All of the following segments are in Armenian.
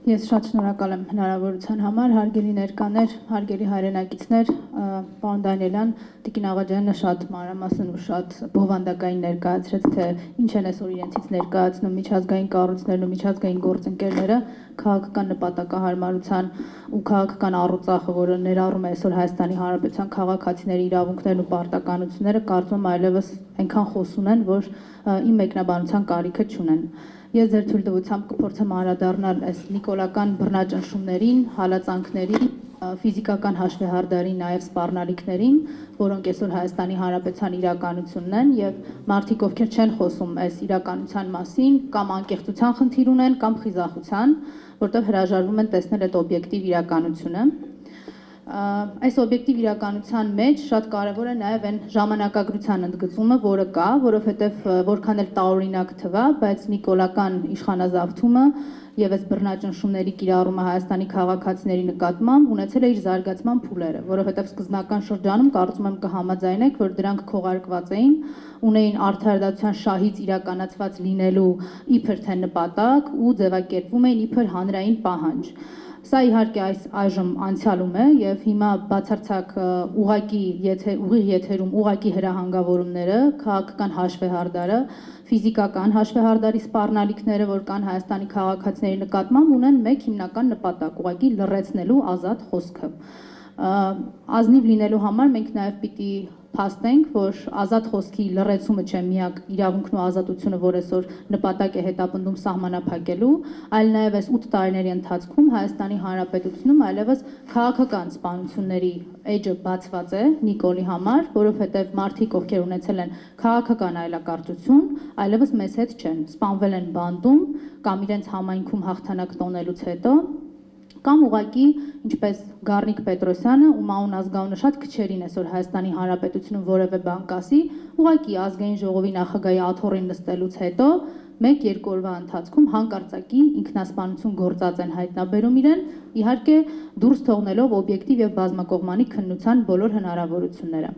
Ես շատ շնորհակալ եմ հնարավորության համար, հարգելի ներկաներ, հարգելի հայրենակիցներ, պարոն Դանիելյան, Տիկին Աղաջյանը շատ մանրամասն ու շատ բովանդակային ներկայացրեց, թե ինչ են այսօր իրենցից ներկայացնում միջազգային կառույցներն ու միջազգային գործընկերները քաղաքական նպատակահարմարության ու քաղաքական առուծախը, որը ներառում է այսօր Հայաստանի Հանրապետության քաղաքացիների իրավունքներն ու պարտականությունները, կարծում եմ այլևս այնքան խոսուն են, որ իմ մեկնաբանության կարիքը չունեն։ Ես ձեր թույլտվությամբ կփորձեմ անդրադառնալ այս նիկոլական բռնաճնշումներին, հալածանքներին, ֆիզիկական հաշվեհարդարին, նաև սպառնալիքներին, որոնք այսօր Հայաստանի Հանրապետության իրականությունն են, եւ մարդիկ, ովքեր չեն խոսում այս իրականության մասին, կամ անկեղծության խնդիր ունեն, կամ խիզախության, որտեղ հրաժարվում են տեսնել այդ օբյեկտիվ իրականությունը։ Այս օբյեկտիվ իրականության մեջ շատ կարևոր է նաև այն ժամանակագրության ընդգծումը, որը կա, որովհետև որքան էլ տարօրինակ թվա, բայց նիկոլական իշխանազավթումը եւ այս բռնաճնշումների կիրառումը Հայաստանի քաղաքացիների նկատմամբ ունեցել է իր զարգացման փուլերը, որովհետև սկզբնական շրջանում կարծում եմ կհամաձայնեք, որ դրանք քողարկված էին, ունեին արդարադատության շահից իրականացված լինելու իբր թե նպատակ ու ձևակերպվում էին իբր հանրային պահանջ։ Սա իհարկե այժմ անցյալում է եւ հիմա բացարձակ ուղիղ եթերում ուղղակի հրահանգավորումները, քաղաքական հաշվեհարդարը, ֆիզիկական հաշվեհարդարի սպառնալիքները, որ կան Հայաստանի քաղաքացիների նկատմամբ, ունեն մեկ հիմնական նպատակ՝ ուղղակի լռեցնելու ազատ խոսքը։ Ազնիվ լինելու համար մենք նաև պիտի փաստենք, որ ազատ խոսքի լռեցումը չէ միակ իրավունքն ու ազատությունը, որ այսօր նպատակ է հետապնդում սահմանափակելու, այլ նաև այս 8 տարիների ընթացքում Հայաստանի Հանրապետությունում այլևս քաղաքական սպանությունների էջը բացված է Նիկոլի համար, որովհետև մարդիկ, ովքեր ունեցել են քաղաքական այլակարծություն, այլևս մեզ հետ չեն, սպանվել են բանտում կամ իրենց համայնքում հաղթանակ տոնելուց հետո, կամ ուղղակի, ինչպես Գառնիկ Պետրոսյանը, ում անուն ազգանունը շատ քչերին այսօր Հայաստանի Հանրապետությունում որևէ բան կասի, ուղղակի ազգային ժողովի նախագահի աթոռին նստելուց հետո 1-2 օրվա ընթացքում հանկարծակի ինքնասպանություն գործած են հայտնաբերում իրեն, իհարկե դուրս թողնելով օբյեկտիվ եւ բազմակողմանի քննության բոլոր հնարավորությունները։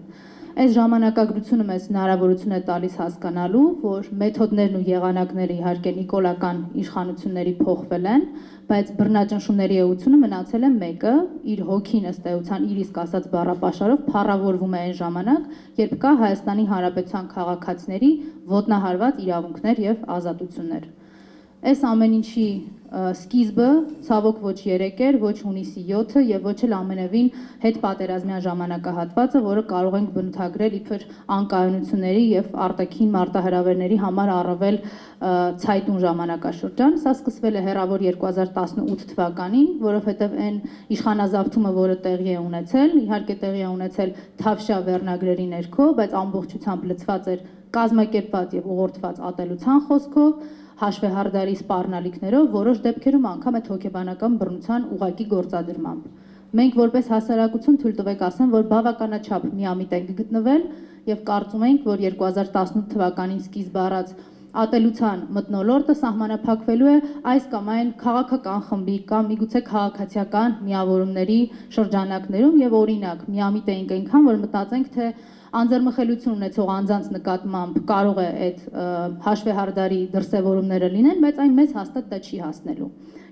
Այս ժամանակագրությունը մեզ հնարավորություն է տալիս հասկանալու, որ մեթոդներն ու եղանակները իհարկե նիկոլական իշխանությունների փոխվել են, բայց բռնաճնշումների էությունը մնացել է մեկը, իր հոգին ըստ էության իր իսկ ասած բառապաշարով փառավորվում է այն ժամանակ, երբ կա Հայաստանի Հանրապետության քաղաքացիների ոտնահարված իրավունքներ եւ ազատություններ։ Այս ամեն ինչի սկիզբը ցավոք ոչ 3 էր, ոչ հունիսի 7-ը եւ ոչ էլ ամենևին հետպատերազմյան ժամանակահատվածը, որը կարող ենք բնութագրել իբր անկայունությունների եւ արտաքին մարտահրավերների համար առավել ցայտուն ժամանակաշրջան։ Սա սկսվել է հեռավոր 2018 թվականին, որովհետեւ այն իշխանազավթումը, որը տեղի է ունեցել, իհարկե տեղի է ունեցել Թավշյա վերնագրերի ներքո, բայց ամբողջությամբ լցված էր կազմակերպված եւ ուղղորդված ատելության խոսքով, հաշվեհարդարի սպառնալիքներով, որոշ դեպքերում անգամ այդ հոգեբանական բռնության ուղղակի գործադրմամբ։ Մենք որպես հասարակություն թույլ տվեք ասեմ, որ բավականաչափ միամիտ ենք գտնվել եւ կարծում ենք, որ 2018 թվականին սկիզբ առած ատելության մթնոլորտը սահմանափակվելու է այս կամ այն քաղաքական խմբի կամ միգուցե քաղաքացիական միավորումների շրջանակներում եւ օրինակ միամիտ ենք այնքան, որ մտածենք, թե անձեռմխելություն ունեցող անձանց նկատմամբ կարող է այդ հաշվեհարդարի դրսևորումները լինեն, բայց այն մեզ հաստատ դա չի հասնելու։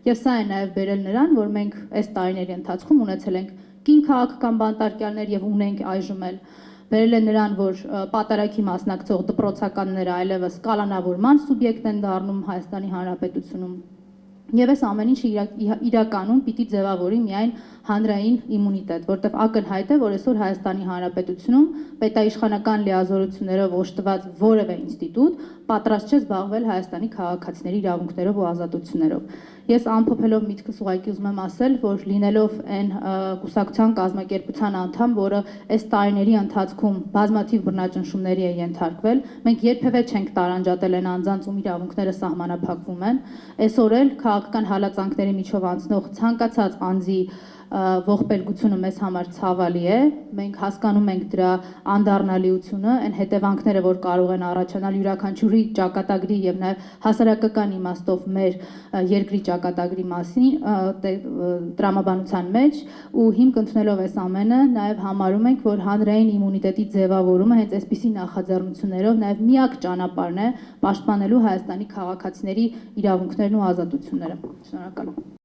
Եվ սա է նաև բերել նրան, որ մենք այս տարիների ընթացքում ունեցել ենք կին քաղաքական բանտարկյալներ եւ ունենք այժմ էլ, բերել է նրան, որ պատարագի մասնակցող դպրոցականները այլևս կալանավորման սուբյեկտ են դառնում Հայաստանի Հանրապետությունում։ Եվ այս ամեն ինչը իրականում պիտի ձևավորի միայն հանրային իմունիտետ, որտեղ ակնհայտ է, որ այսօր Հայաստանի Հանրապետությունում պետաիշխանական լիազորություններով օժտված որևէ ինստիտուտ պատրաստ չէ զբաղվել Հայաստանի քաղաքացիների իրավունքներով ու ազատություններով։ Ես ամփոփելով միտքս ուղղակի ուզում եմ ասել, որ լինելով այն կուսակցության կազմակերպության անդամ, որը այս տարիների ընթացքում բազմաթիվ բռնաճնշումների է ենթարկվել, մենք երբևէ չենք տարանջատել այն անձանց, ում իրավունքները սահմանափակվում են, այսօր էլ քաղաքական հալածանքների միջով անցնող ցանկացած անձի ողբերգությունը մեզ համար ցավալի է, մենք հասկանում ենք դրա անդառնալիությունը, այն հետևանքները, որ կարող են առաջանալ յուրաքանչյուրի ճակատագրի եւ նաեւ հասարակական իմաստով մեր երկրի ճակատագրի մասին տրամաբանության մեջ ու հիմք ընդունելով այս ամենը նաեւ համարում ենք, որ հանրային իմունիտետի ձևավորումը հենց այսպիսի նախաձեռնություններով նաեւ միակ ճանապարհն է պաշտպանելու Հայաստանի քաղաքացիների իրավունքներն ու ազատությունները։ Շնորհակալ եմ։